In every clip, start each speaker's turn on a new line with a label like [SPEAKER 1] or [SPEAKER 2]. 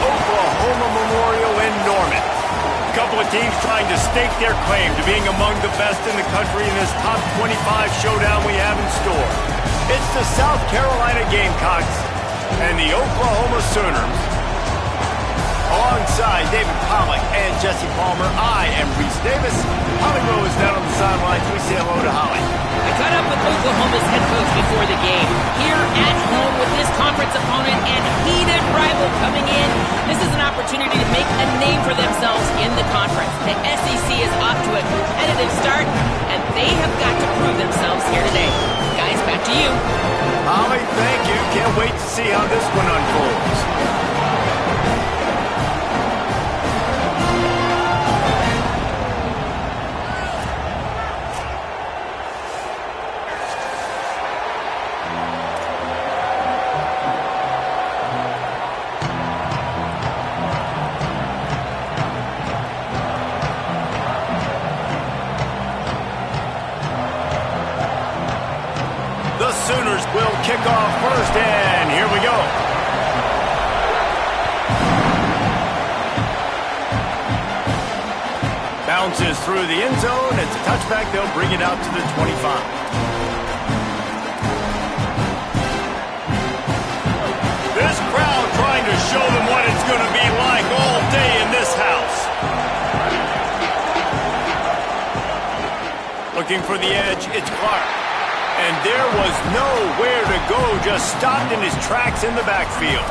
[SPEAKER 1] Oklahoma Memorial in Norman. A couple of teams trying to stake their claim to being among the best in the country in this top 25 showdown we have in store. It's the South Carolina Gamecocks and the Oklahoma Sooners. Alongside David Pollack and Jesse Palmer, I am Reese Davis. Holly Rowe is down on the sidelines. We say hello to Holly.
[SPEAKER 2] I caught up with Oklahoma's head coach before the game. Here at home with his conference opponent and heated rival coming in, this is an opportunity to make a name for themselves in the conference. The SEC is off to a competitive start, and they have got to prove themselves here today. Guys, back to you.
[SPEAKER 1] Holly, thank you. Can't wait to see how this one unfolds. The Sooners will kick off first, and here we go. Bounces through the end zone. It's a touchback. They'll bring it out to the 25. This crowd trying to show them what it's going to be like all day in this house. Looking for the edge, it's Clark. And there was nowhere to go, just stopped in his tracks in the backfield.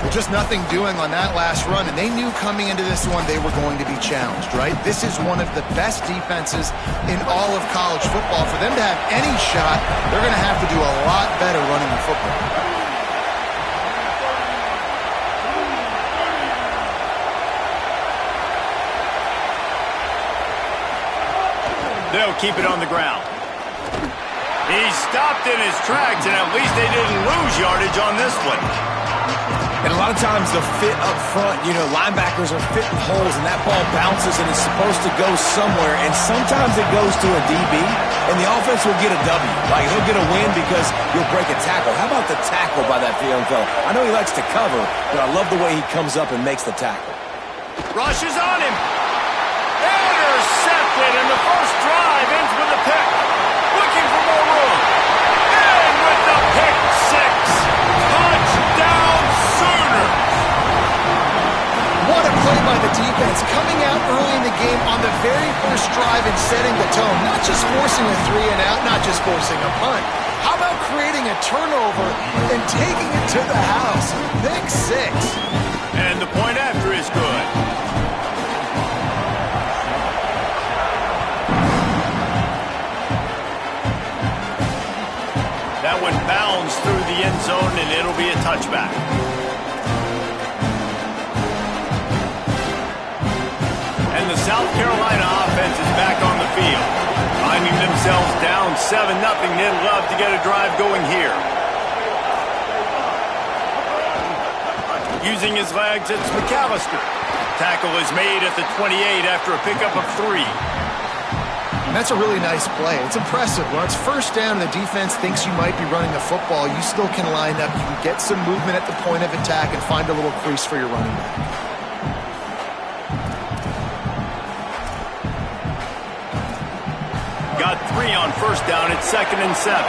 [SPEAKER 3] Well, just nothing doing on that last run, and they knew coming into this one they were going to be challenged, right? This is one of the best defenses in all of college football. For them to have any shot, they're going to have to do a lot better running the football.
[SPEAKER 1] They'll keep it on the ground. He stopped in his tracks, and at least they didn't lose yardage on this one.
[SPEAKER 4] And a lot of times the fit up front, you know, linebackers are fitting holes, and that ball bounces, and it's supposed to go somewhere, and sometimes it goes to a DB, and the offense will get a W. Like, he'll get a win because you'll break a tackle. How about the tackle by that young fella? I know he likes to cover, but I love the way he comes up and makes the tackle.
[SPEAKER 1] Rushes on him. Intercepted, and the first drive ends with a pick. Looking for more room. And with the pick six. Touchdown Sooners.
[SPEAKER 3] What a play by the defense, coming out early in the game on the very first drive and setting the tone. Not just forcing a 3 and out, not just forcing a punt. How about creating a turnover and taking it to the house? Pick six.
[SPEAKER 1] And the point after is good. That one bounds through the end zone, and it'll be a touchback. And the South Carolina offense is back on the field. Finding themselves down 7-0, they'd love to get a drive going here. Using his legs, it's McAllister. Tackle is made at the 28 after a pickup of 3.
[SPEAKER 3] And that's a really nice play. It's impressive. When it's first down and the defense thinks you might be running the football, you still can line up. You can get some movement at the point of attack and find a little crease for your running back.
[SPEAKER 1] Got 3 on first down. It's 2nd and 7.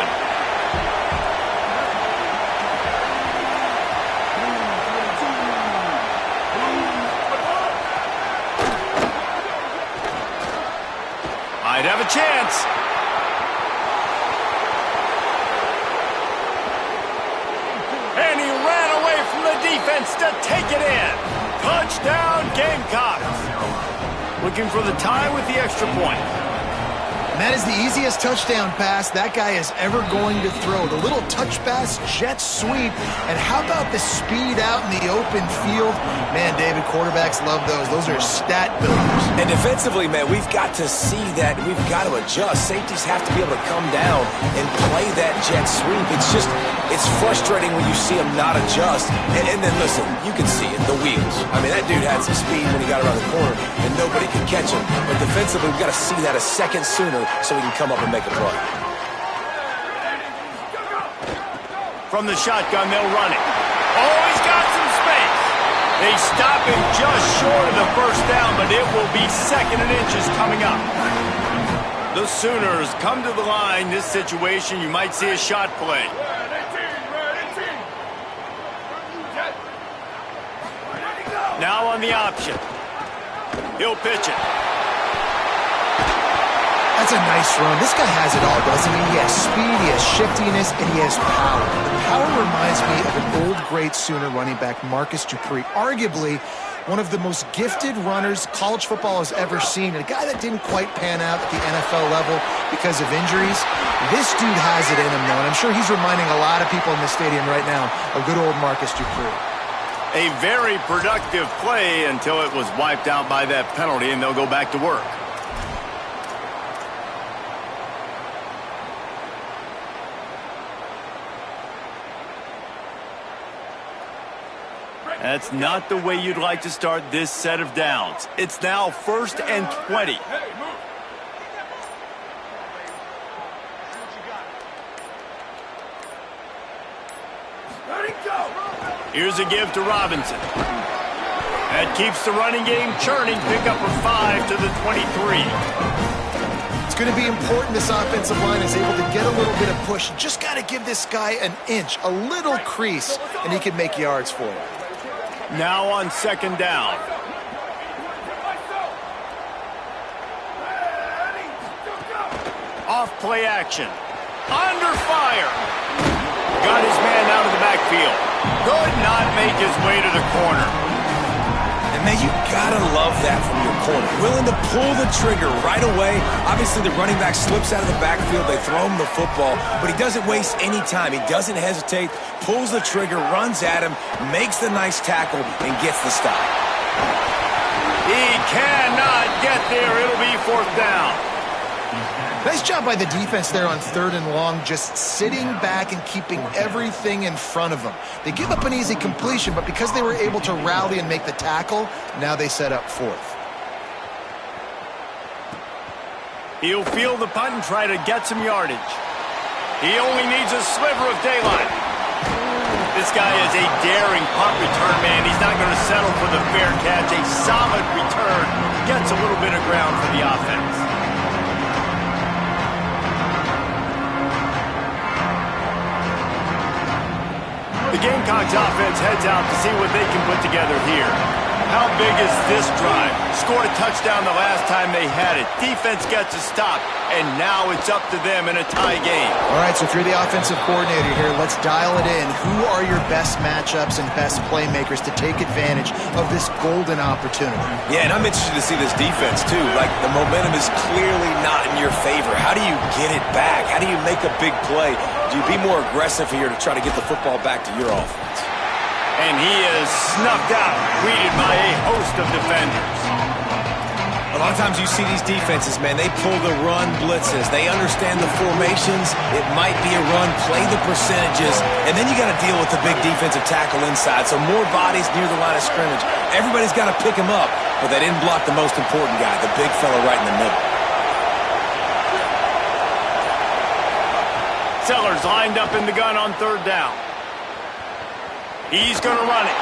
[SPEAKER 1] Might have a chance. And he ran away from the defense to take it in. Touchdown Gamecocks. Looking for the tie with the extra point.
[SPEAKER 3] And that is the easiest touchdown pass that guy is ever going to throw. The little touch pass, jet sweep, and how about the speed out in the open field? Man, David, quarterbacks love those. Those are stat builders.
[SPEAKER 4] And defensively, man, we've got to see that. We've got to adjust. Safeties have to be able to come down and play that jet sweep. It's frustrating when you see him not adjust. And then, listen, you can see it, the wheels. I mean, that dude had some speed when he got around the corner, and nobody could catch him. But defensively, we've got to see that a second sooner so we can come up and make a play.
[SPEAKER 1] From the shotgun, they'll run it. Oh, he's got some space. They stop him just short of the first down, but it will be 2nd and inches coming up. The Sooners come to the line. This situation, you might see a shot play. Now on the option. He'll pitch it.
[SPEAKER 3] That's a nice run. This guy has it all, doesn't he? He has speed, he has shiftiness, and he has power. The power reminds me of an old, great Sooner running back, Marcus Dupree. Arguably one of the most gifted runners college football has ever seen. A guy that didn't quite pan out at the NFL level because of injuries. This dude has it in him, though, and I'm sure he's reminding a lot of people in the stadium right now of good old Marcus Dupree.
[SPEAKER 1] A very productive play until it was wiped out by that penalty, and they'll go back to work. That's not the way you'd like to start this set of downs. It's now 1st and 20. Here's a give to Robinson. That keeps the running game churning. Pick up a 5 to the 23.
[SPEAKER 3] It's going to be important this offensive line is able to get a little bit of push. Just got to give this guy an inch, a little crease, and he can make yards for it.
[SPEAKER 1] Now on 2nd down. Off play action. Under fire. Got his man out of the backfield. Could not make his way to the corner.
[SPEAKER 4] And man, you gotta love that from your corner. Willing to pull the trigger right away. Obviously, the running back slips out of the backfield. They throw him the football, but he doesn't waste any time. He doesn't hesitate, pulls the trigger, runs at him, makes the nice tackle, and gets the stop.
[SPEAKER 1] He cannot get there. It'll be 4th down.
[SPEAKER 3] Nice job by the defense there on 3rd and long, just sitting back and keeping everything in front of them. They give up an easy completion, but because they were able to rally and make the tackle, now they set up 4th.
[SPEAKER 1] He'll field the punt and try to get some yardage. He only needs a sliver of daylight. This guy is a daring punt return man. He's not going to settle for the fair catch. A solid return. Gets a little bit of ground for the offense. The Gamecocks offense heads out to see what they can put together here. How big is this drive? Scored a touchdown the last time they had it. Defense gets a stop, and now it's up to them in a tie game.
[SPEAKER 3] All right, so if you're the offensive coordinator here, let's dial it in. Who are your best matchups and best playmakers to take advantage of this golden opportunity?
[SPEAKER 4] Yeah, and I'm interested to see this defense, too. Like, the momentum is clearly not in your favor. How do you get it back? How do you make a big play? Do you be more aggressive here to try to get the football back to your offense?
[SPEAKER 1] And he is snuffed out, greeted by a host of defenders.
[SPEAKER 4] A lot of times you see these defenses, man, they pull the run blitzes. They understand the formations. It might be a run, play the percentages, and then you got to deal with the big defensive tackle inside. So more bodies near the line of scrimmage. Everybody's got to pick him up, but they didn't block the most important guy, the big fella right in the middle.
[SPEAKER 1] Sellers lined up in the gun on 3rd down. He's going to run it,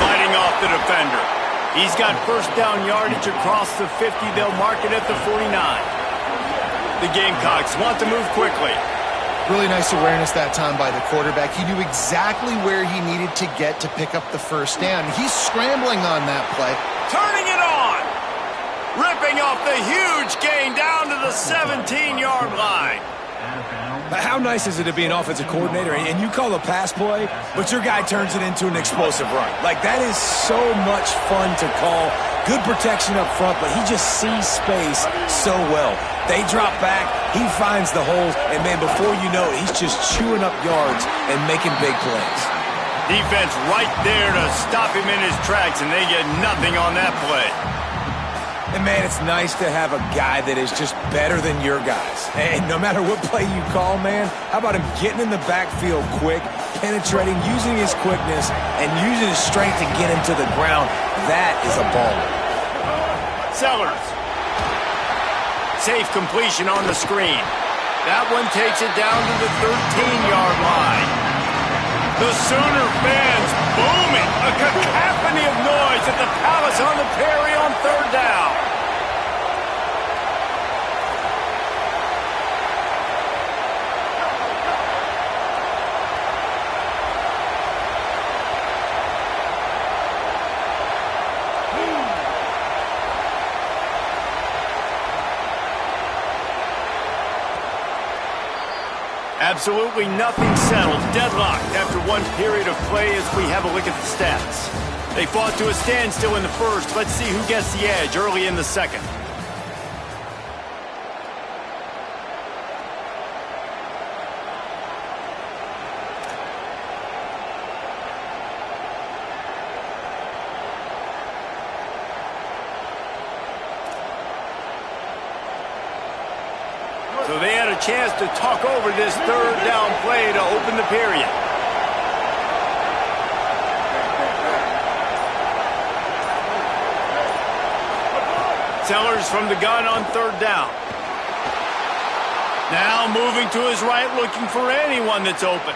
[SPEAKER 1] fighting off the defender. He's got 1st down yardage across the 50. They'll mark it at the 49. The Gamecocks want to move quickly.
[SPEAKER 3] Really nice awareness that time by the quarterback. He knew exactly where he needed to get to pick up the 1st down. He's scrambling on that play.
[SPEAKER 1] Turning it on. Ripping off the huge gain down to the 17-yard line.
[SPEAKER 4] How nice is it to be an offensive coordinator and you call a pass play, but your guy turns it into an explosive run? Like, that is so much fun to call. Good protection up front, but he just sees space so well. They drop back, he finds the holes, and, man, before you know it, he's just chewing up yards and making big plays.
[SPEAKER 1] Defense right there to stop him in his tracks, and they get nothing on that play.
[SPEAKER 4] And, man, it's nice to have a guy that is just better than your guys. And no matter what play you call, man, how about him getting in the backfield quick, penetrating, using his quickness, and using his strength to get him to the ground? That is a baller.
[SPEAKER 1] Sellers. Safe completion on the screen. That one takes it down to the 13-yard line. The Sooner fans booming. A cacophony of noise Davis on the parry on third down. Absolutely nothing settled. Deadlocked after one period of play as we have a look at the stats. They fought to a standstill in the first. Let's see who gets the edge early in the second. So they had a chance to talk over this third down play to open the period. Sellers from the gun on third down. Now moving to his right, looking for anyone that's open.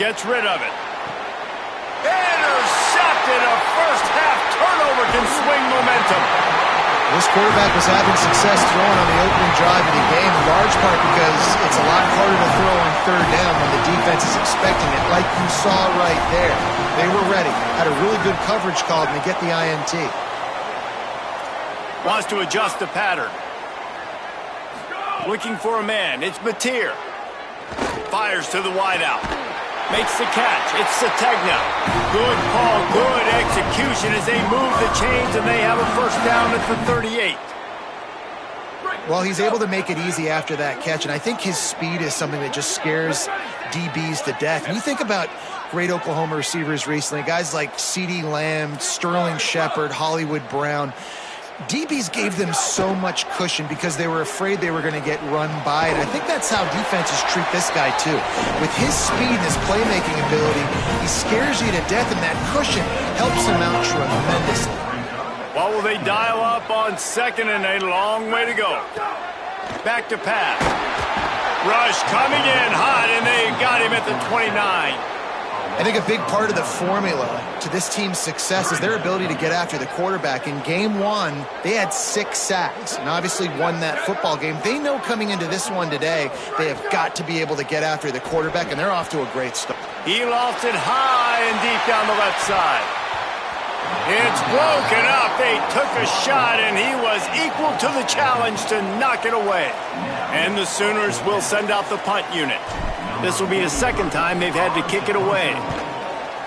[SPEAKER 1] Gets rid of it. Intercepted. A first half turnover can swing momentum.
[SPEAKER 3] This quarterback was having success throwing on the opening drive of the game, in large part because it's a lot harder to throw on third down when the defense is expecting it, like you saw right there. They were ready, had a really good coverage call, and they get the INT.
[SPEAKER 1] Wants to adjust the pattern. Looking for a man. It's Mateer. Fires to the wideout. Makes the catch. It's Sategna. Good call, good execution as they move the chains, and they have a first down at the 38.
[SPEAKER 3] Well, he's able to make it easy after that catch, and I think his speed is something that just scares DBs to death. When you think about great Oklahoma receivers recently, guys like CeeDee Lamb, Sterling Shepard, Hollywood Brown, DBs gave them so much cushion because they were afraid they were going to get run by, and I think that's how defenses treat this guy too. With his speed and his playmaking ability, he scares you to death, and that cushion helps him out tremendously.
[SPEAKER 1] What will they dial up on second and a long way to go? Back to pass. Rush coming in hot, and they got him at the 29.
[SPEAKER 3] I think a big part of the formula to this team's success is their ability to get after the quarterback. In game one, they had 6 sacks and obviously won that football game. They know coming into this one today, they have got to be able to get after the quarterback, and they're off to a great start.
[SPEAKER 1] He lofted high and deep down the left side. It's broken up. They took a shot, and he was equal to the challenge to knock it away. And the Sooners will send out the punt unit. This will be the second time they've had to kick it away.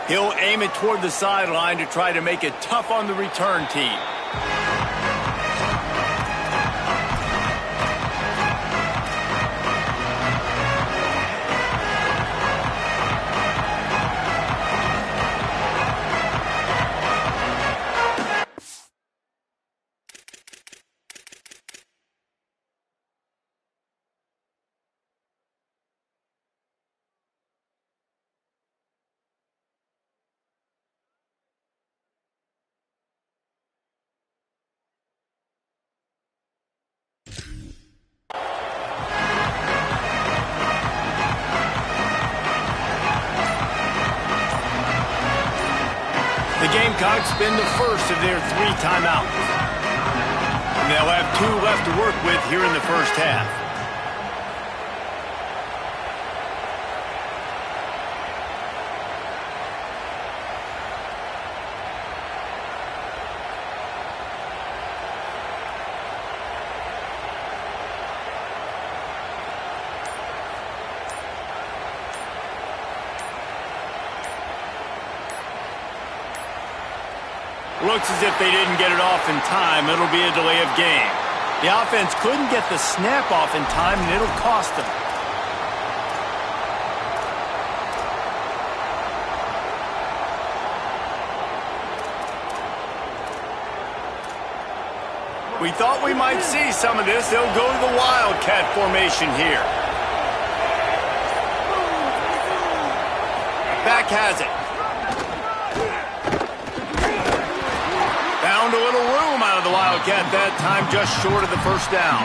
[SPEAKER 1] He'll aim it toward the sideline to try to make it tough on the return team. The Gamecocks spend the first of their 3 timeouts. And they'll have 2 left to work with here in the first half. Looks as if they didn't get it off in time. It'll be a delay of game. The offense couldn't get the snap off in time, and it'll cost them. We thought we might see some of this. They'll go to the Wildcat formation here. Back has it. Found a little room out of the Wildcat that time, just short of the first down.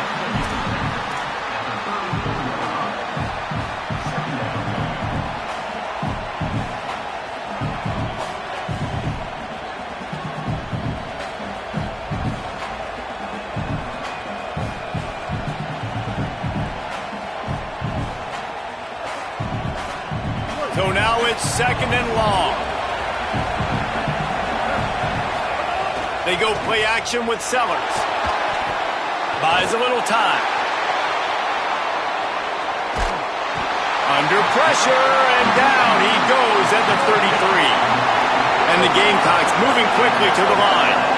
[SPEAKER 1] second and long. They go play action with Sellers. Buys a little time. Under pressure, and down he goes at the 33. And the Gamecocks moving quickly to the line.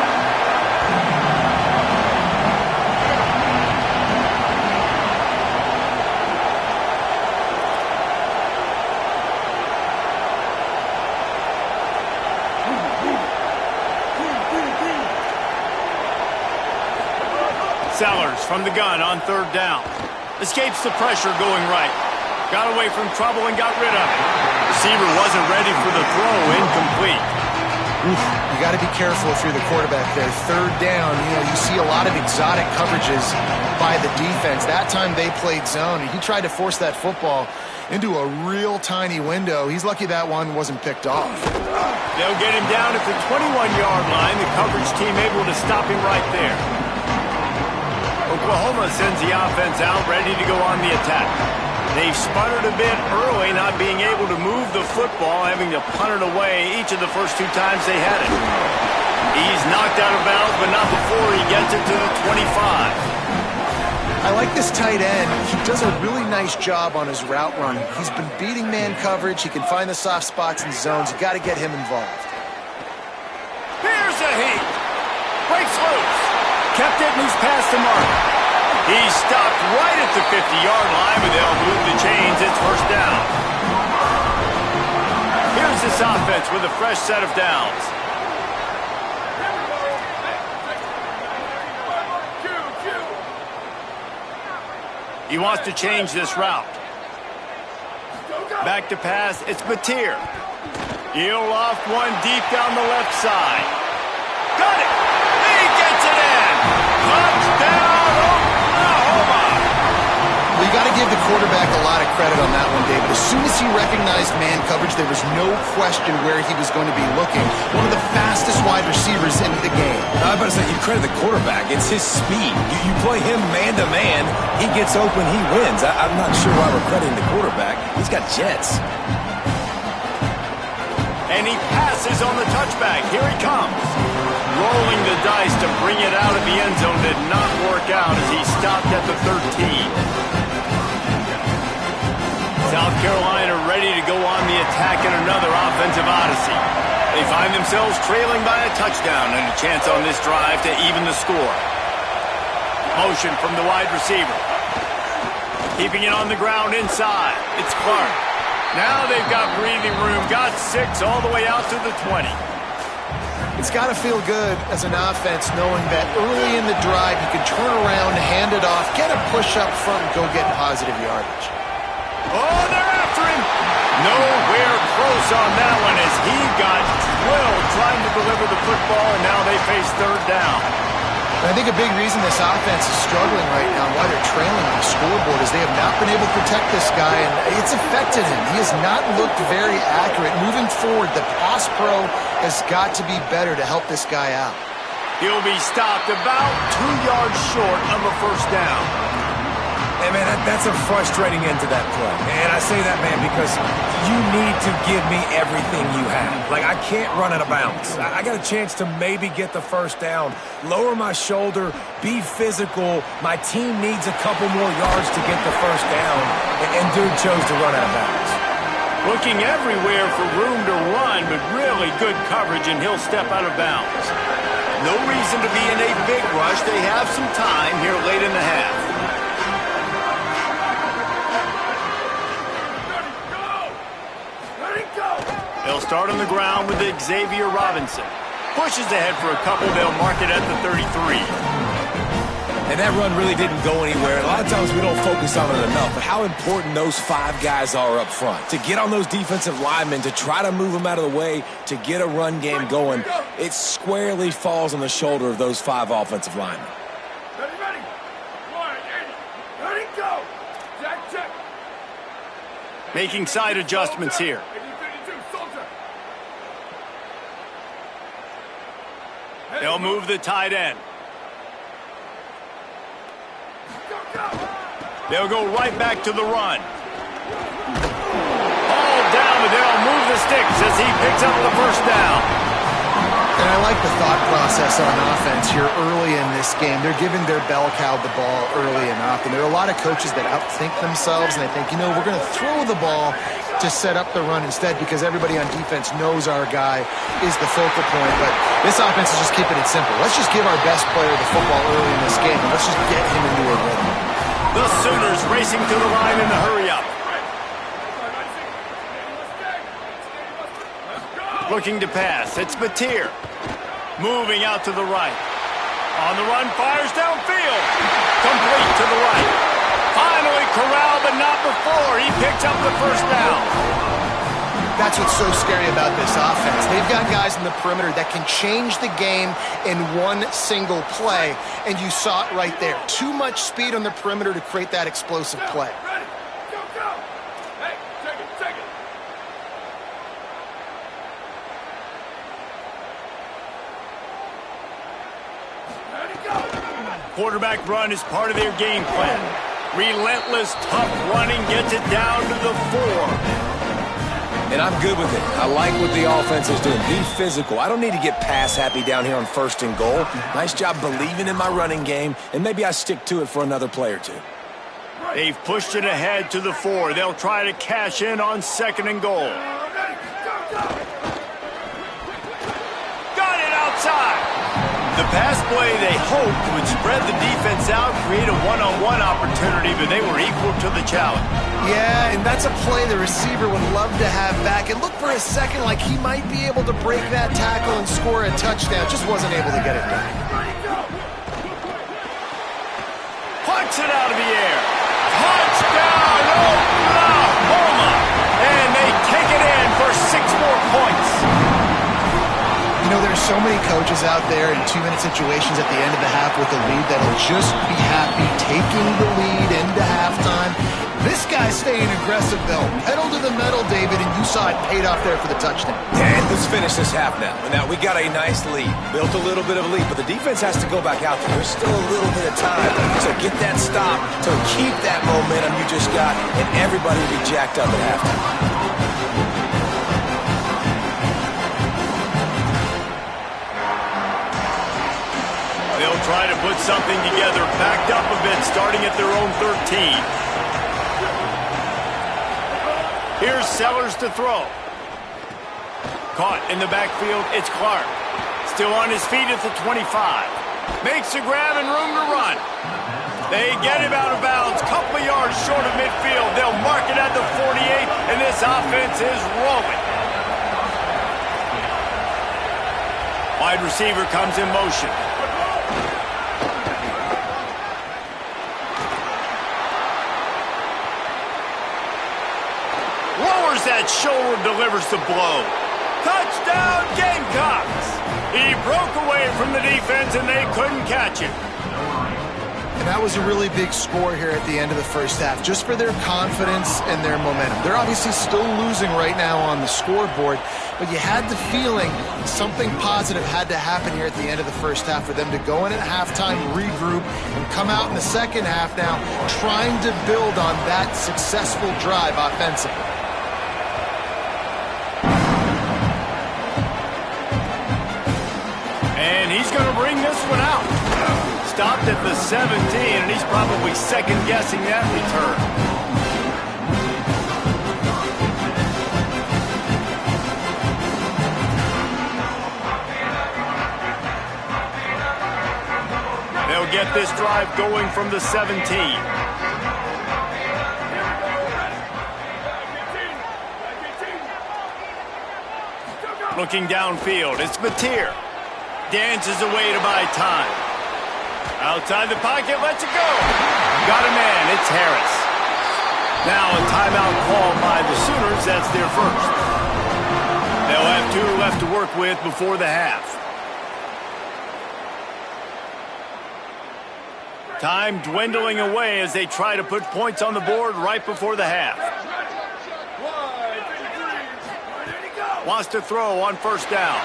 [SPEAKER 1] Sellers from the gun on third down. Escapes the pressure going right. Got away from trouble and got rid of it. Receiver wasn't ready for the throw. Incomplete.
[SPEAKER 3] You got to be careful if you're the quarterback there. Third down, you see a lot of exotic coverages by the defense. That time they played zone, and he tried to force that football into a real tiny window. He's lucky that one wasn't picked off.
[SPEAKER 1] They'll get him down at the 21-yard line. The coverage team able to stop him right there. Oklahoma sends the offense out, ready to go on the attack. They've sputtered a bit early, not being able to move the football, having to punt it away each of the first two times they had it. He's knocked out of bounds, but not before he gets it to the 25.
[SPEAKER 3] I like this tight end. He does a really nice job on his route running. He's been beating man coverage. He can find the soft spots and zones. You got to get him involved.
[SPEAKER 1] Here's a heat. Breaks loose. Kept it, and he's past the mark. He's stopped right at the 50-yard line, but they'll move the chains. It's first down. Here's this offense with a fresh set of downs. He wants to change this route. Back to pass. It's Batir. He'll loft one deep down the left side. Got it. He gets it in. Touchdown, Oklahoma.
[SPEAKER 3] Well, you got to give the quarterback a lot of credit on that one, David. As soon as he recognized man coverage, there was no question where he was going to be looking. One of the fastest wide receivers in the game.
[SPEAKER 4] I was about to say, you credit the quarterback. It's his speed. You play him man-to-man, he gets open, he wins. I'm not sure why we're crediting the quarterback. He's got jets.
[SPEAKER 1] And he passes on the touchback. Here he comes. Rolling the dice to bring it out of the end zone did not work out as he stopped at the 13. South Carolina ready to go on the attack in another offensive odyssey. They find themselves trailing by a touchdown and a chance on this drive to even the score. Motion from the wide receiver. Keeping it on the ground inside. It's Clark. Now they've got breathing room. Got 6 all the way out to the 20.
[SPEAKER 3] It's got to feel good as an offense knowing that early in the drive you can turn around, hand it off, get a push up front, and go get positive yardage.
[SPEAKER 1] Oh, they're after him. Nowhere close on that one as he got drilled trying to deliver the football, and now they face third down.
[SPEAKER 3] And I think a big reason this offense is struggling right now, why they're trailing on the scoreboard, is they have not been able to protect this guy, and it's affected him. He has not looked very accurate. Moving forward, the pass pro has got to be better to help this guy out.
[SPEAKER 1] He'll be stopped about 2 yards short of a first down.
[SPEAKER 4] Hey, man, that's a frustrating end to that play. And I say that, man, because you need to give me everything you have. Like, I can't run out of bounds. I got a chance to maybe get the first down, lower my shoulder, be physical. My team needs a couple more yards to get the first down, and dude chose to run out of bounds.
[SPEAKER 1] Looking everywhere for room to run, but really good coverage, and he'll step out of bounds. No reason to be in a big rush. They have some time here late in the half. They'll start on the ground with Xavier Robinson. Pushes ahead for a couple. They'll mark it at the 33.
[SPEAKER 4] And that run really didn't go anywhere. A lot of times we don't focus on it enough, but how important those 5 guys are up front. To get on those defensive linemen, to try to move them out of the way, to get a run game going, it squarely falls on the shoulder of those 5 offensive linemen.
[SPEAKER 5] Ready. 1, 80. Ready, go. Check.
[SPEAKER 1] Making side adjustments here. They'll move the tight end. They'll go right back to the run. All down, but they'll move the sticks as he picks up the first down.
[SPEAKER 3] And I like the thought process on offense here early in this game. They're giving their bell cow the ball early enough. And there are a lot of coaches that outthink themselves, and they think, you know, we're going to throw the ball to set up the run instead because everybody on defense knows our guy is the focal point. But this offense is just keeping it simple. Let's just give our best player the football early in this game, and let's just get him into a rhythm.
[SPEAKER 1] The Sooners racing to the line in the hurry-up. Looking to pass. It's Mateer. Moving out to the right. On the run, fires downfield. Complete to the right. Finally corralled, but not before. He picks up the first down.
[SPEAKER 3] That's what's so scary about this offense. They've got guys in the perimeter that can change the game in one single play, and you saw it right there. Too much speed on the perimeter to create that explosive play.
[SPEAKER 5] Ready. Go. Hey, take it. Ready, go.
[SPEAKER 1] Quarterback run is part of their game plan. Relentless, tough running gets it down to the 4.
[SPEAKER 4] And I'm good with it. I like what the offense is doing. Be physical. I don't need to get pass happy down here on 1st and goal. Nice job believing in my running game, and maybe I stick to it for another play or two.
[SPEAKER 1] They've pushed it ahead to the 4. They'll try to cash in on 2nd and goal.
[SPEAKER 5] Ready, go.
[SPEAKER 1] Got it outside. The pass play they hoped would spread the defense out, create a one-on-one opportunity, but they were equal to the challenge.
[SPEAKER 3] Yeah, and that's a play the receiver would love to have back. It looked for a second like he might be able to break that tackle and score a touchdown. Just wasn't able to get it done.
[SPEAKER 1] Punts it out of the air. Touchdown, Oklahoma! And they take it in for 6 more points.
[SPEAKER 3] You know, there's so many coaches out there in 2-minute situations at the end of the half with a lead that'll just be happy taking the lead into halftime. This guy's staying aggressive, though. Pedal to the metal, David, and you saw it paid off there for the touchdown.
[SPEAKER 4] And let's finish this half now. Now, we got a nice lead. Built a little bit of a lead, but the defense has to go back out there. There's still a little bit of time to get that stop, to keep that momentum you just got, and everybody will be jacked up at halftime.
[SPEAKER 1] They'll try to put something together, backed up a bit, starting at their own 13. Here's Sellers to throw. Caught in the backfield, it's Clark. Still on his feet at the 25. Makes a grab and room to run. They get him out of bounds, couple of yards short of midfield. They'll mark it at the 48, and this offense is rolling. Wide receiver comes in motion. Lowers that shoulder, delivers the blow. Touchdown, Gamecocks! He broke away from the defense, and they couldn't catch him.
[SPEAKER 3] And that was a really big score here at the end of the first half, just for their confidence and their momentum. They're obviously still losing right now on the scoreboard, but you had the feeling something positive had to happen here at the end of the first half for them to go in at halftime, regroup, and come out in the second half now trying to build on that successful drive offensively.
[SPEAKER 1] And he's going to bring this one out. Stopped at the 17, and he's probably second-guessing that return. They'll get this drive going from the 17. Looking downfield, it's Mateer. Dances away to buy time. Outside the pocket, lets it go. Got a man, it's Harris. Now a timeout called by the Sooners, that's their first. They'll have 2 left to work with before the half. Time dwindling away as they try to put points on the board right before the half. Wants to throw on first down.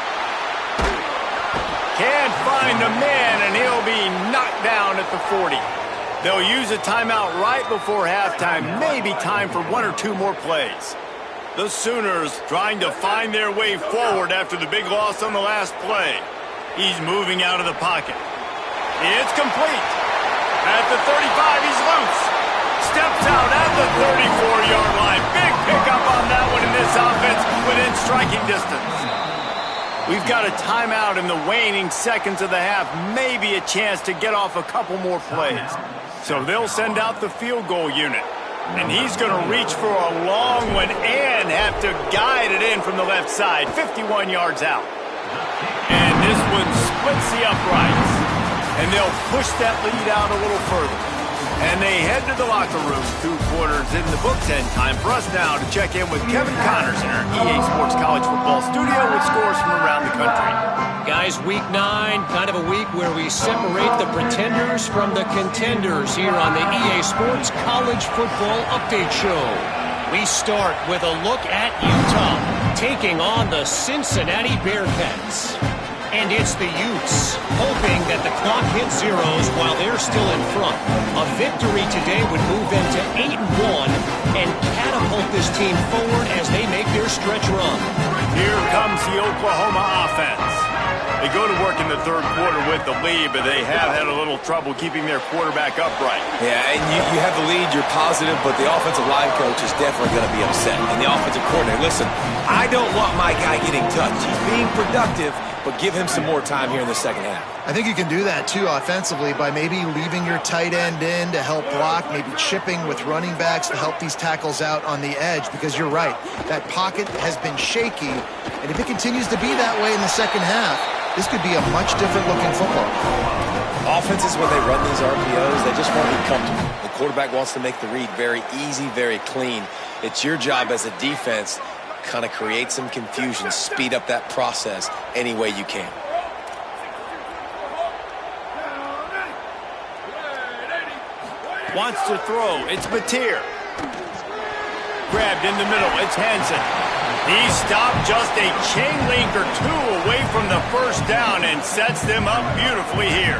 [SPEAKER 1] Can't find a man, and he'll be knocked down at the 40. They'll use a timeout right before halftime. Maybe time for 1 or 2 more plays. The Sooners trying to find their way forward after the big loss on the last play. He's moving out of the pocket. It's complete. At the 35, he's loose. Steps out at the 34-yard line. Big pickup on that one in this offense within striking distance. We've got a timeout in the waning seconds of the half. Maybe a chance to get off a couple more plays. So they'll send out the field goal unit. And he's going to reach for a long one and have to guide it in from the left side, 51 yards out. And this one splits the uprights. And they'll push that lead out a little further. And they head to the locker room. 2 quarters in the books, and time for us now to check in with Kevin Connors in our EA Sports College Football studio with scores from around the country.
[SPEAKER 6] Guys, week 9, kind of a week where we separate the pretenders from the contenders here on the EA Sports College Football Update Show. We start with a look at Utah taking on the Cincinnati Bearcats. And it's the Utes hoping that the clock hits zeros while they're still in front. A victory today would move them to 8-1 and catapult this team forward as they make their stretch run.
[SPEAKER 1] Here comes the Oklahoma offense. They go to work in the 3rd quarter with the lead, but they have had a little trouble keeping their quarterback upright.
[SPEAKER 4] Yeah, and you have the lead, you're positive, but the offensive line coach is definitely going to be upset. And the offensive coordinator, listen, I don't want my guy getting touched. He's being productive, but give him some more time here in the second half.
[SPEAKER 3] I think you can do that, too, offensively, by maybe leaving your tight end in to help block, maybe chipping with running backs to help these tackles out on the edge, because you're right. That pocket has been shaky, and if it continues to be that way in the second half, this could be a much different-looking football.
[SPEAKER 4] Offenses, when they run these RPOs, they just want to be comfortable. The quarterback wants to make the read very easy, very clean. It's your job as a defense kind of create some confusion, speed up that process any way you can.
[SPEAKER 1] Wants to throw. It's Batir. Grabbed in the middle. It's Hansen. He stopped just a chain link or 2 away from the first down and sets them up beautifully here.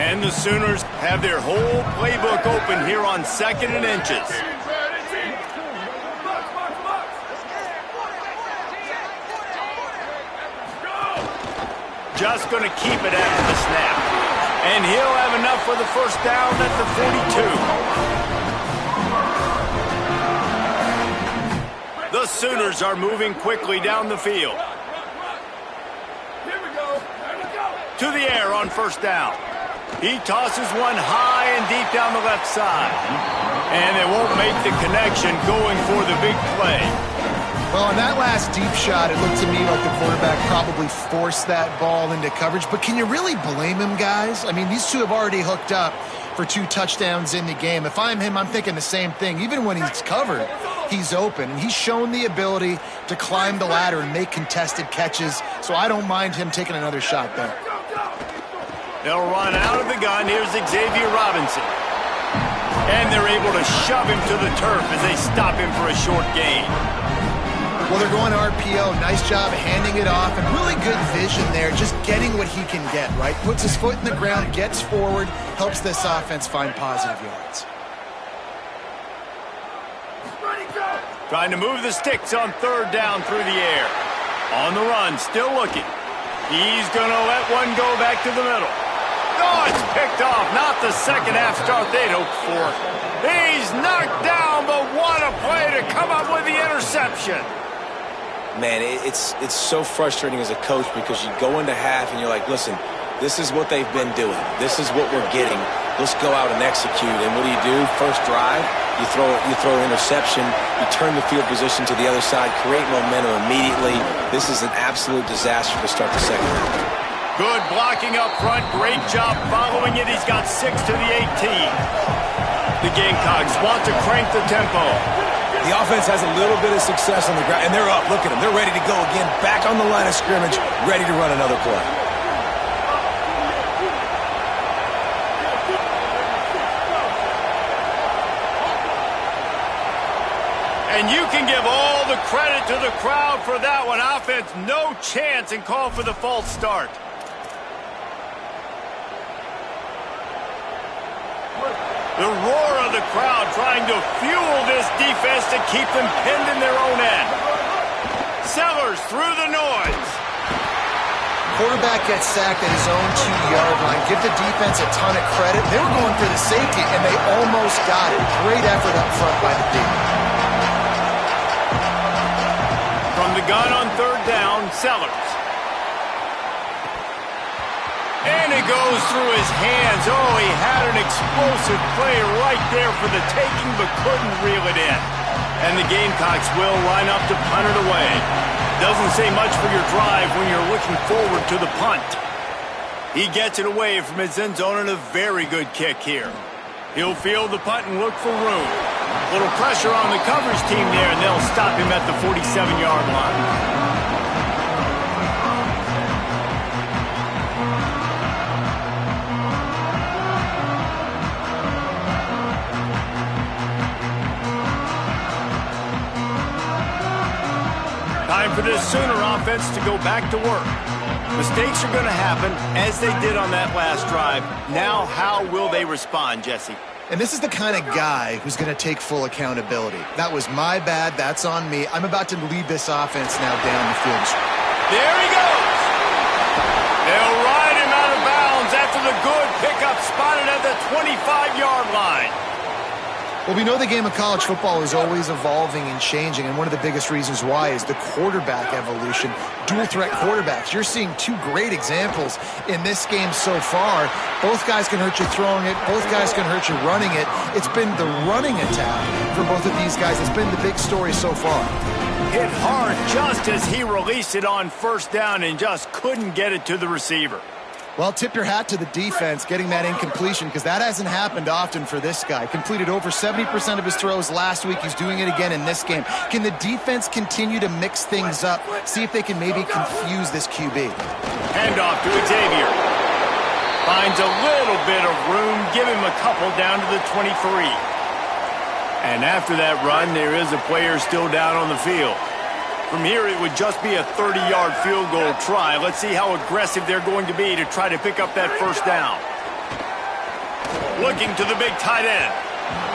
[SPEAKER 1] And the Sooners have their whole playbook open here on 2nd and inches. Just going to keep it after the snap. And he'll have enough for the first down at the 42. The Sooners are moving quickly down the field.
[SPEAKER 5] Here we go.
[SPEAKER 1] To the air on first down. He tosses one high and deep down the left side. And they won't make the connection going for the big play.
[SPEAKER 3] Well, on that last deep shot, it looked to me like the quarterback probably forced that ball into coverage. But can you really blame him, guys? I mean, these two have already hooked up for 2 touchdowns in the game. If I'm him, I'm thinking the same thing. Even when he's covered, he's open. And he's shown the ability to climb the ladder and make contested catches. So I don't mind him taking another shot there.
[SPEAKER 1] They'll run out of the gun. Here's Xavier Robinson. And they're able to shove him to the turf as they stop him for a short gain.
[SPEAKER 3] Well, they're going RPO. Nice job handing it off, and really good vision there, just getting what he can get, right? Puts his foot in the ground, gets forward, helps this offense find positive yards.
[SPEAKER 1] Trying to move the sticks on 3rd down through the air. On the run, still looking. He's going to let one go back to the middle. Oh, it's picked off. Not the second half start they'd hoped for. He's knocked down, but what a play to come up with the interception.
[SPEAKER 4] Man, it's so frustrating as a coach because you go into half and you're like, listen, this is what they've been doing. This is what we're getting. Let's go out and execute. And what do? First drive, you throw an interception, you turn the field position to the other side, create momentum immediately. This is an absolute disaster to start the second half.
[SPEAKER 1] Good blocking up front. Great job following it. He's got 6 to the 18. The Gamecocks want to crank the tempo.
[SPEAKER 4] The offense has a little bit of success on the ground, and they're up. Look at them. They're ready to go again, back on the line of scrimmage, ready to run another play.
[SPEAKER 1] And you can give all the credit to the crowd for that one. Offense, no chance, and call for the false start. The roar of the crowd trying to fuel this defense to keep them pinned in their own end. Sellers through the noise.
[SPEAKER 3] Quarterback gets sacked at his own 2-yard line. Give the defense a ton of credit. They were going for the safety, and they almost got it. Great effort up front by the D.
[SPEAKER 1] From the gun on third down, Sellers. And it goes through his hands. Oh, he had an explosive play right there for the taking, but couldn't reel it in. And the Gamecocks will line up to punt it away. Doesn't say much for your drive when you're looking forward to the punt. He gets it away from his end zone and a very good kick here. He'll field the punt and look for room. Little pressure on the coverage team there, and they'll stop him at the 47-yard line. Time for this Sooner offense to go back to work. Mistakes are going to happen, as they did on that last drive. Now, how will they respond, Jesse?
[SPEAKER 3] And this is the kind of guy who's going to take full accountability. That was my bad. That's on me. I'm about to lead this offense now down the field.
[SPEAKER 1] There he goes. They'll ride him out of bounds after the good pickup spotted at the 25-yard line.
[SPEAKER 3] Well, we know the game of college football is always evolving and changing, and one of the biggest reasons why is the quarterback evolution. Dual-threat quarterbacks. You're seeing two great examples in this game so far. Both guys can hurt you throwing it. Both guys can hurt you running it. It's been the running attack for both of these guys. It's been the big story so far.
[SPEAKER 1] Hit hard just as he released it on first down and just couldn't get it to the receiver.
[SPEAKER 3] Well, tip your hat to the defense getting that incompletion, because that hasn't happened often for this guy. Completed over 70% of his throws last week. He's doing it again in this game. Can the defense continue to mix things up? See if they can maybe confuse this QB.
[SPEAKER 1] Handoff to Xavier. Finds a little bit of room. Give him a couple down to the 23. And after that run, there is a player still down on the field. From here, it would just be a 30-yard field goal try. Let's see how aggressive they're going to be to try to pick up that first down. Looking to the big tight end.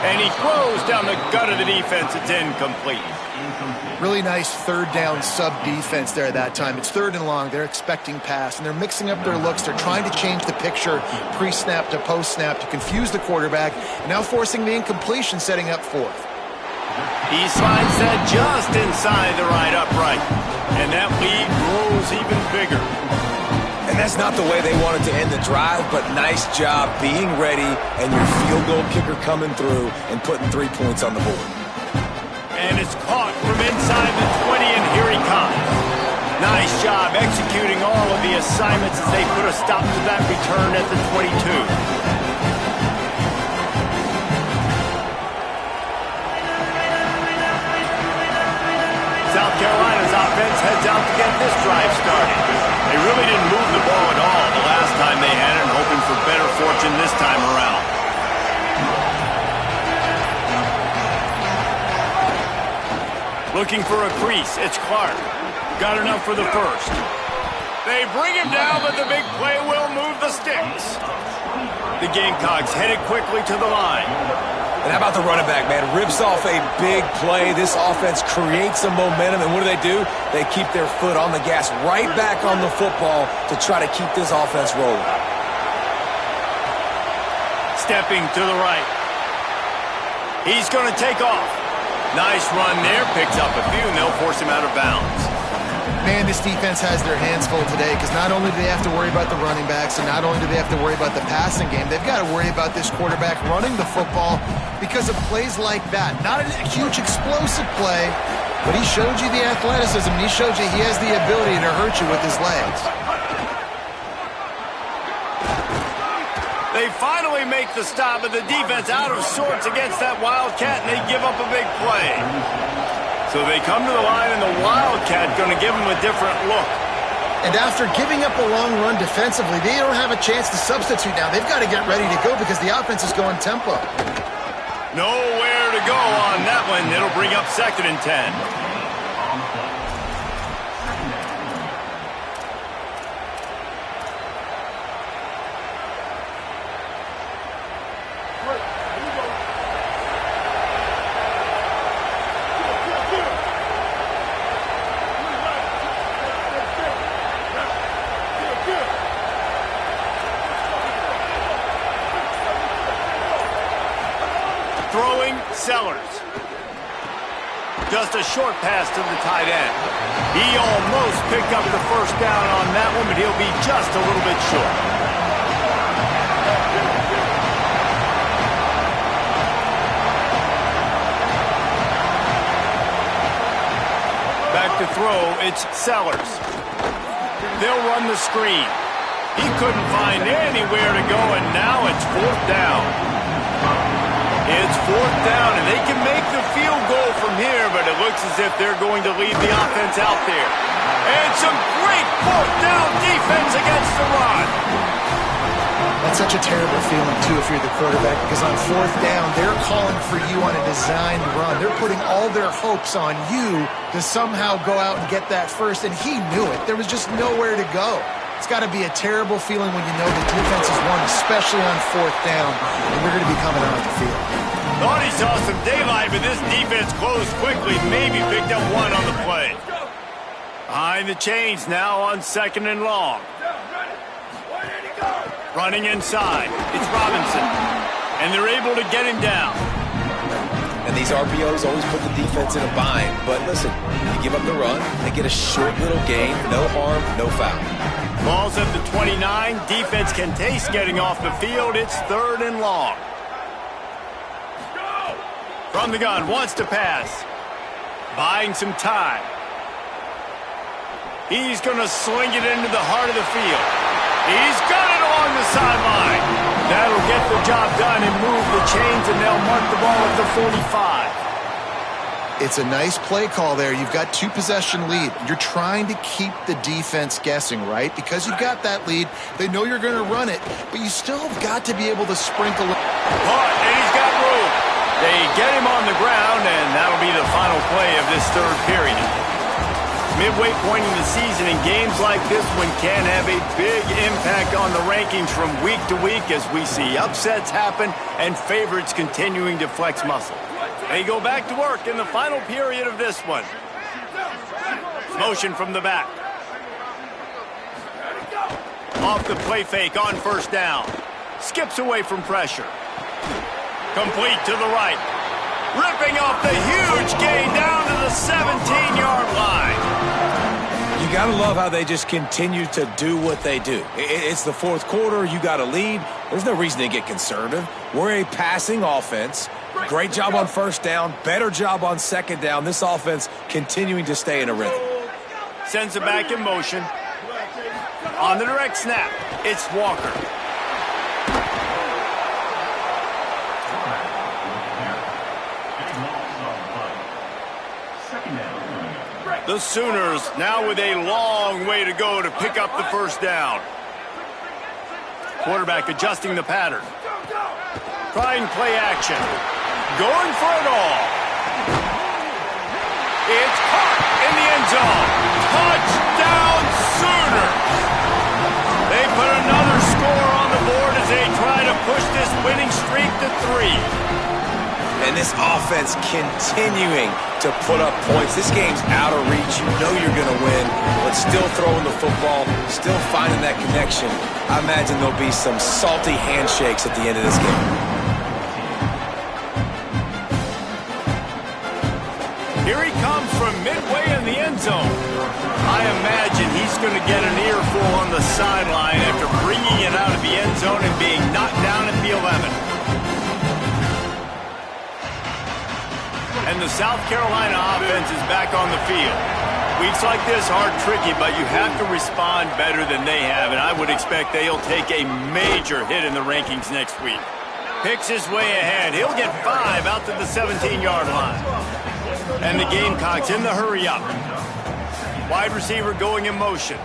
[SPEAKER 1] And he throws down the gut of the defense. It's incomplete.
[SPEAKER 3] Really nice third down sub-defense there at that time. It's third and long. They're expecting pass, and they're mixing up their looks. They're trying to change the picture pre-snap to post-snap to confuse the quarterback, and now forcing the incompletion, setting up fourth.
[SPEAKER 1] He slides that just inside the right upright. And that lead grows even bigger.
[SPEAKER 4] And that's not the way they wanted to end the drive, but nice job being ready and your field goal kicker coming through and putting 3 points on the board.
[SPEAKER 1] And it's caught from inside the 20, and here he comes. Nice job executing all of the assignments as they put a stop to that return at the 22. South Carolina's offense heads out to get this drive started. They really didn't move the ball at all the last time they had it, hoping for better fortune this time around. Looking for a crease. It's Clark. Got enough for the first. They bring him down, but the big play will move the sticks. The Gamecocks headed quickly to the line.
[SPEAKER 4] And how about the running back, man? Rips off a big play. This offense creates some momentum, and what do? They keep their foot on the gas, right back on the football to try to keep this offense rolling.
[SPEAKER 1] Stepping to the right. He's going to take off. Nice run there. Picks up a few, and they'll force him out of bounds.
[SPEAKER 3] Man, this defense has their hands full today, because not only do they have to worry about the running backs, and not only do they have to worry about the passing game, they've got to worry about this quarterback running the football because of plays like that. Not a huge explosive play, but he showed you the athleticism, and he showed you he has the ability to hurt you with his legs.
[SPEAKER 1] They finally make the stop, but the defense out of sorts against that Wildcat, and they give up a big play. So they come to the line, and the Wildcat going to give them a different look.
[SPEAKER 3] And after giving up a long run defensively, they don't have a chance to substitute now. They've got to get ready to go because the offense is going tempo.
[SPEAKER 1] Nowhere to go on that one. It'll bring up 2nd and 10. Sellers. Just a short pass to the tight end. He almost picked up the first down on that one, but he'll be just a little bit short. Back to throw, it's Sellers. They'll run the screen. He couldn't find anywhere to go, and now it's fourth down. It's fourth down, and they can make the field goal from here, but it looks as if they're going to leave the offense out there. And some great fourth down defense against the run.
[SPEAKER 3] That's such a terrible feeling, too, if you're the quarterback, because on fourth down, they're calling for you on a designed run. They're putting all their hopes on you to somehow go out and get that first, and he knew it. There was just nowhere to go. It's got to be a terrible feeling when you know the defense has won, especially on fourth down, and you're going to be coming out of the field.
[SPEAKER 1] Thought he saw some daylight, but this defense closed quickly, maybe picked up one on the play. Behind the chains now on 2nd and long. Running inside, it's Robinson, and they're able to get him down.
[SPEAKER 4] And these RPOs always put the defense in a bind, but listen, you give up the run, they get a short little gain, no harm, no foul.
[SPEAKER 1] Ball's at the 29. Defense can taste getting off the field. It's 3rd and long. From the gun, wants to pass. Buying some time. He's going to sling it into the heart of the field. He's got it along the sideline. That'll get the job done and move the chains, and they'll mark the ball at the 45.
[SPEAKER 3] It's a nice play call there. You've got 2-possession lead. You're trying to keep the defense guessing, right? Because you've got that lead, they know you're going to run it, but you still have got to be able to sprinkle it.
[SPEAKER 1] And he's got room. They get him on the ground, and that'll be the final play of this third period. Midway point in the season, and games like this one can have a big impact on the rankings from week to week as we see upsets happen and favorites continuing to flex muscle. They go back to work in the final period of this one. Motion from the back. Off the play fake on first down. Skips away from pressure. Complete to the right. Ripping off the huge gain down to the 17-yard line.
[SPEAKER 4] You got to love how they just continue to do what they do. It's the fourth quarter. You got a lead. There's no reason to get conservative. We're a passing offense. Great job on first down. Better job on second down. This offense continuing to stay in a rhythm.
[SPEAKER 1] Sends it back in motion. On the direct snap, it's Walker. The Sooners now with a long way to go to pick up the first down. Quarterback adjusting the pattern. Trying play action. Going for it all. It's caught in the end zone. Touchdown Sooners. They put another score on the board as they try to push this winning streak to 3.
[SPEAKER 4] And this offense continuing to put up points. This game's out of reach. You know you're going to win, but still throwing the football, still finding that connection. I imagine there'll be some salty handshakes at the end of this game.
[SPEAKER 1] Here he comes from midway in the end zone. I imagine he's going to get an earful on the sideline after bringing it out of the end zone and being knocked down at the 11. And the South Carolina offense is back on the field. Weeks like this are tricky, but you have to respond better than they have, and I would expect they'll take a major hit in the rankings next week. Picks his way ahead. He'll get 5 out to the 17-yard line. And the Gamecocks in the hurry-up. Wide receiver going in motion.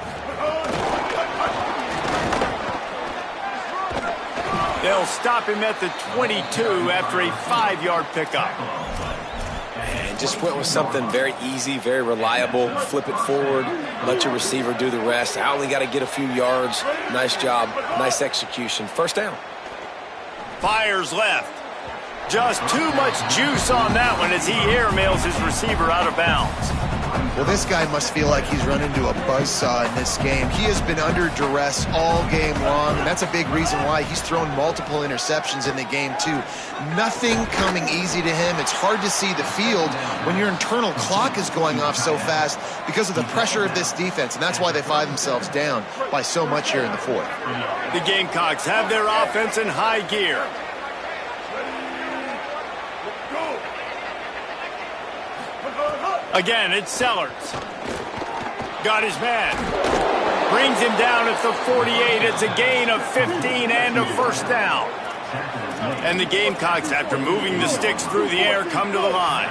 [SPEAKER 1] They'll stop him at the 22 after a 5-yard pickup.
[SPEAKER 4] And just went with something very easy, very reliable. Flip it forward, let your receiver do the rest. I only got to get a few yards. Nice job, nice execution. First down.
[SPEAKER 1] Fires left. Just too much juice on that one as he airmails his receiver out of bounds.
[SPEAKER 3] Well, this guy must feel like he's run into a buzzsaw in this game. He has been under duress all game long, and that's a big reason why he's thrown multiple interceptions in the game, too. Nothing coming easy to him. It's hard to see the field when your internal clock is going off so fast because of the pressure of this defense, and that's why they find themselves down by so much here in the fourth.
[SPEAKER 1] The Gamecocks have their offense in high gear. Again, it's Sellers. Got his man. Brings him down at the 48. It's a gain of 15 and a first down. And the Gamecocks, after moving the sticks through the air, come to the line.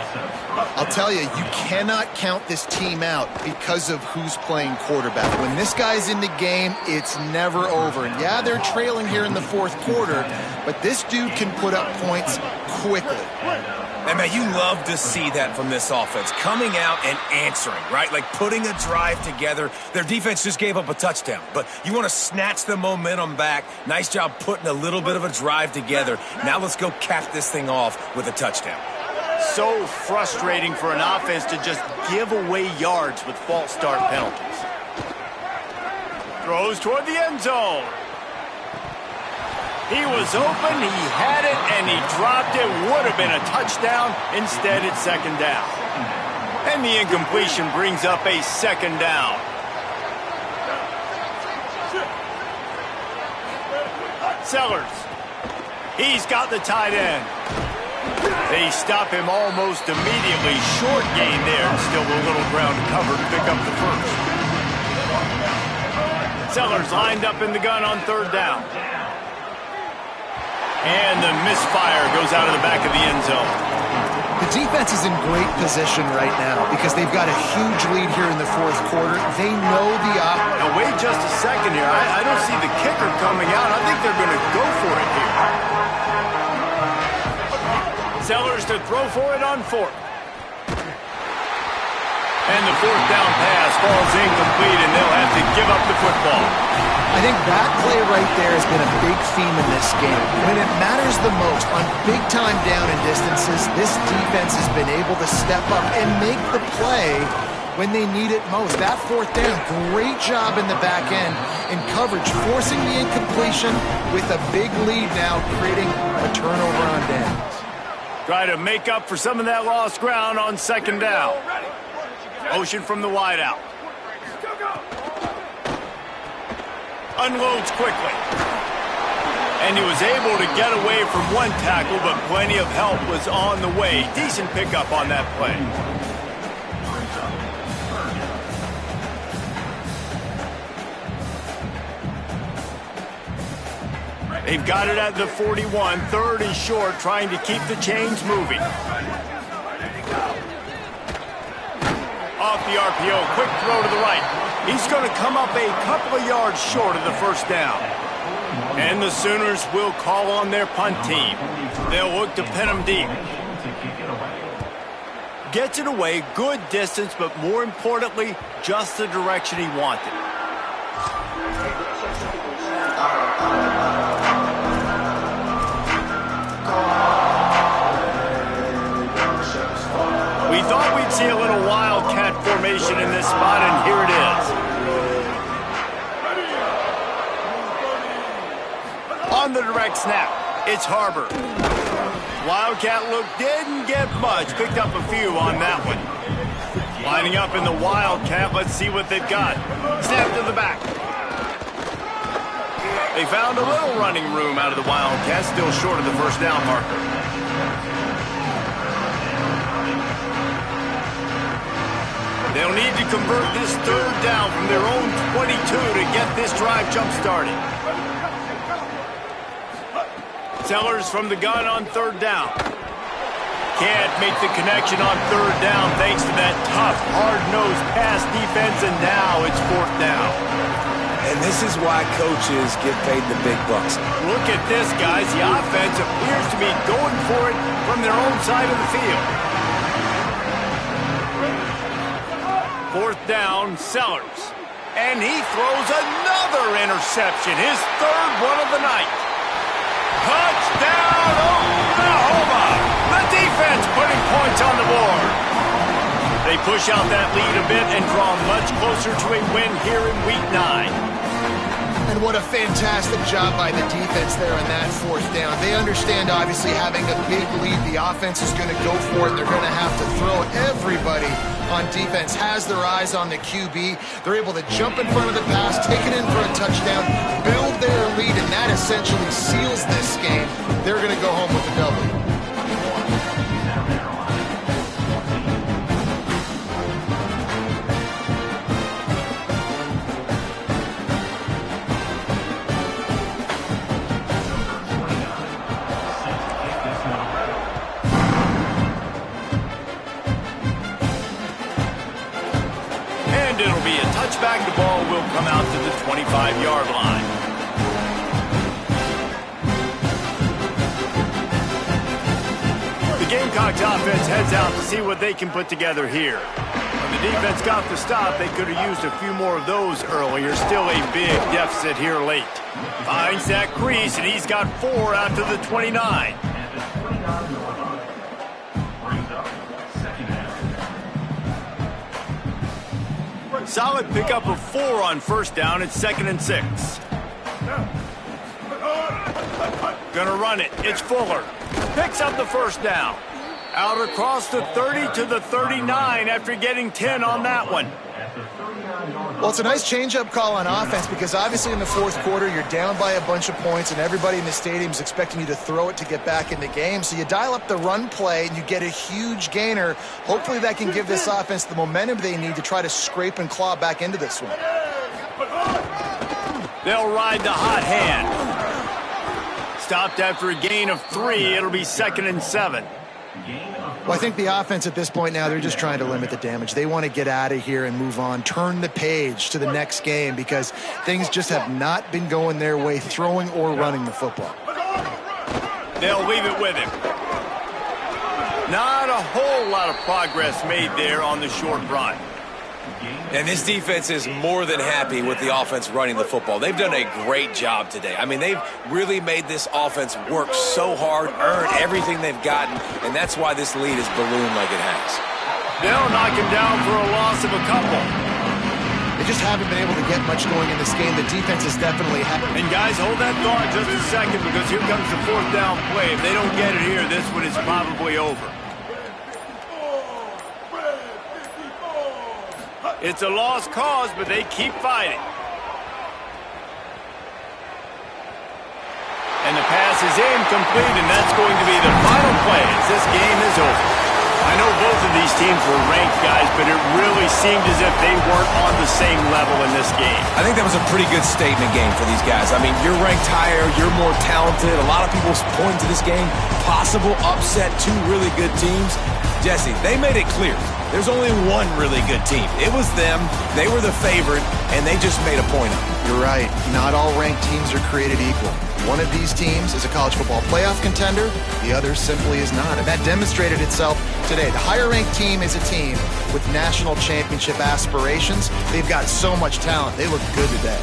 [SPEAKER 3] I'll tell you, you cannot count this team out because of who's playing quarterback. When this guy's in the game, it's never over. And yeah, they're trailing here in the fourth quarter, but this dude can put up points quickly.
[SPEAKER 4] And, man, you love to see that from this offense. Coming out and answering, right? Like putting a drive together. Their defense just gave up a touchdown. But you want to snatch the momentum back. Nice job putting a little bit of a drive together. Now let's go cap this thing off with a touchdown.
[SPEAKER 1] So frustrating for an offense to just give away yards with false start penalties. Throws toward the end zone. He was open, he had it, and he dropped it. Would have been a touchdown. Instead, it's second down. And the incompletion brings up a second down. Sellers. He's got the tight end. They stop him almost immediately. Short gain there, and still a little ground to cover to pick up the first. Sellers lined up in the gun on third down. And the misfire goes out of the back of the end zone.
[SPEAKER 3] The defense is in great position right now because they've got a huge lead here in the fourth quarter. They know the
[SPEAKER 1] Now, wait just a second here. I don't see the kicker coming out. I think they're going to go for it here. Sellers to throw for it on fourth. And the fourth down pass falls incomplete, and they'll have to give up the football.
[SPEAKER 3] I think that play right there has been a big theme in this game. When it matters the most, on big-time down and distances, this defense has been able to step up and make the play when they need it most. That fourth down, great job in the back end in coverage, forcing the incompletion with a big lead now, creating a turnover on downs.
[SPEAKER 1] Try to make up for some of that lost ground on second down. Motion from the wideout. Unloads quickly. And he was able to get away from one tackle, but plenty of help was on the way. Decent pickup on that play. They've got it at the 41. Third is short, trying to keep the chains moving. Off the RPO, quick throw to the right. He's going to come up a couple of yards short of the first down. And the Sooners will call on their punt team. They'll look to pin him deep. Gets it away, good distance, but more importantly, just the direction he wanted. We thought we'd see a little wildcat formation in this spot, and here it is. On the direct snap, it's Harbor. Wildcat look didn't get much, picked up a few on that one. Lining up in the Wildcat, let's see what they've got. Snap to the back. They found a little running room out of the Wildcat, still short of the first down marker. They'll need to convert this third down from their own 22 to get this drive jump-started. Sellers from the gun on third down. Can't make the connection on third down thanks to that tough, hard-nosed pass defense, and now it's fourth down.
[SPEAKER 4] And this is why coaches get paid the big bucks.
[SPEAKER 1] Look at this, guys. The offense appears to be going for it from their own side of the field. Fourth down, Sellers. And he throws another interception, his third one of the night. Touchdown, Oklahoma! The defense putting points on the board. They push out that lead a bit and draw much closer to a win here in Week 9.
[SPEAKER 3] And what a fantastic job by the defense there on that fourth down. They understand, obviously, having a big lead. The offense is going to go for it. They're going to have to throw. Everybody on defense has their eyes on the QB. They're able to jump in front of the pass, take it in for a touchdown, build their lead, and that essentially seals this game. They're going to go home with a W.
[SPEAKER 1] It'll be a touchback. The ball will come out to the 25-yard line. The Gamecocks offense heads out to see what they can put together here. When the defense got the stop, they could have used a few more of those earlier. Still a big deficit here late. Finds that crease, and he's got 4 out to the 29. Solid pickup of 4 on first down. It's 2nd and 6. Gonna run it. It's Fuller. Picks up the first down. Out across the 30 to the 39 after getting 10 on that one.
[SPEAKER 3] Well, it's a nice change-up call on offense because obviously in the fourth quarter you're down by a bunch of points and everybody in the stadium is expecting you to throw it to get back in the game. So you dial up the run play and you get a huge gainer. Hopefully that can give this offense the momentum they need to try to scrape and claw back into this one.
[SPEAKER 1] They'll ride the hot hand. Stopped after a gain of 3. It'll be 2nd and 7.
[SPEAKER 3] Well, I think the offense at this point now, they're just trying to limit the damage. They want to get out of here and move on, turn the page to the next game because things just have not been going their way, throwing or running the football.
[SPEAKER 1] They'll leave it with him. Not a whole lot of progress made there on the short run.
[SPEAKER 4] And this defense is more than happy with the offense running the football. They've done a great job today. I mean, they've really made this offense work so hard, earn everything they've gotten, and that's why this lead is ballooned like it has.
[SPEAKER 1] They'll knock him down for a loss of a couple.
[SPEAKER 3] They just haven't been able to get much going in this game. The defense is definitely
[SPEAKER 1] And guys, hold that thought just a second because here comes the 4th down play. If they don't get it here, this one is probably over. It's a lost cause, but they keep fighting. And the pass is incomplete, and that's going to be the final play as this game is over. I know both of these teams were ranked, guys, but it really seemed as if they weren't on the same level in this game.
[SPEAKER 4] I think that was a pretty good statement game for these guys. I mean, you're ranked higher, you're more talented. A lot of people point to this game, possible upset, 2 really good teams. Jesse, they made it clear. There's only one really good team. It was them. They were the favorite, and they just made a point of it.
[SPEAKER 3] You're right. Not all ranked teams are created equal. One of these teams is a college football playoff contender. The other simply is not. And that demonstrated itself today. The higher-ranked team is a team with national championship aspirations. They've got so much talent. They look good today.